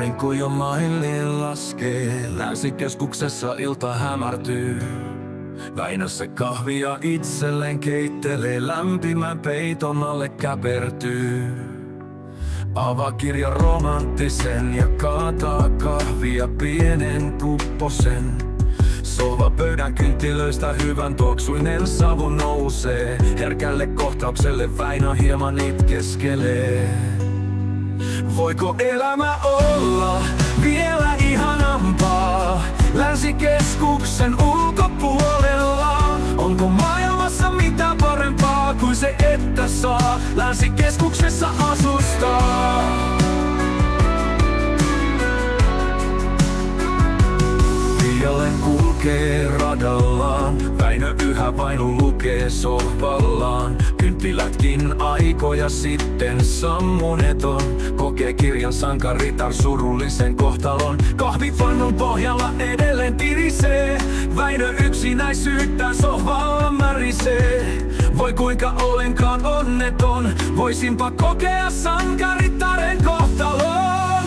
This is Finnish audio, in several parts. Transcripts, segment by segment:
Aurinko jo mailleen laskee, Länsikeskuksessa ilta hämärtyy. Väinössä kahvia itselleen keittelee, lämpimän peiton alle käpertyy. Avaa kirja romanttisen ja kaataa kahvia pienen kupposen. Sova pöydän kynttilöistä hyvän tuoksuinen savu nousee. Herkälle kohtaukselle Väinö hieman itkeskelee. Voiko elämä olla vielä ihanampaa Länsikeskuksen ulkopuolella? Onko maailmassa mitä parempaa kuin se, että saa Länsikeskuksessa asustaa? Pialle kulkee radallaan, Väinö yhä vain lukee sohvallaan. Kynttilätkin aikoja sitten sammuneton, kokee kirjan sankaritar surullisen kohtalon. Kahvipannun pohjalla edelleen tirisee, Väinö yksinäisyyttä sohvalla märisee. Voi kuinka olenkaan onneton, voisinpa kokea sankaritaren kohtalon.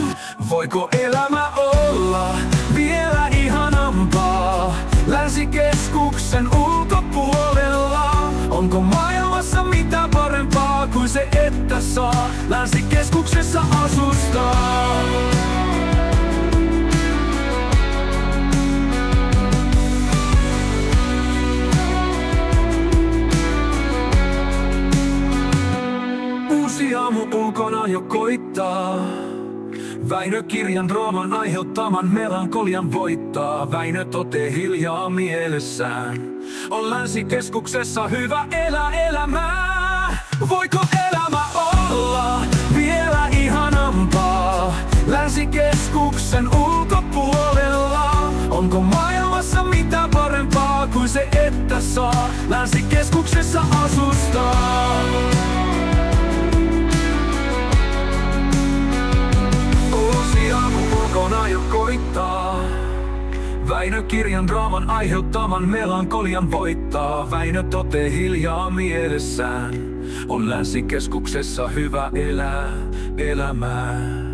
Voiko elämä olla vielä ihanampaa Länsikeskuksen ulkopuolella? Onko maailmassa mitä parempaa kuin se, että saa Länsikeskuksessa asustaa? Uusi aamu ulkona jo koittaa. Väinö kirjan draaman aiheuttaman melankolian voittaa. Väinö totee hiljaa mielessään, on Länsikeskuksessa hyvä elää elämää. Voiko elämä olla vielä ihanampaa Länsikeskuksen ulkopuolella? Onko maailmassa mitä parempaa kuin se, että saa Länsikeskuksessa asustaa? Ulkona jo koittaa. Väinö kirjan draaman aiheuttaman melankolian voittaa. Väinö totee hiljaa mielessään, on Länsikeskuksessa hyvä elää elämää.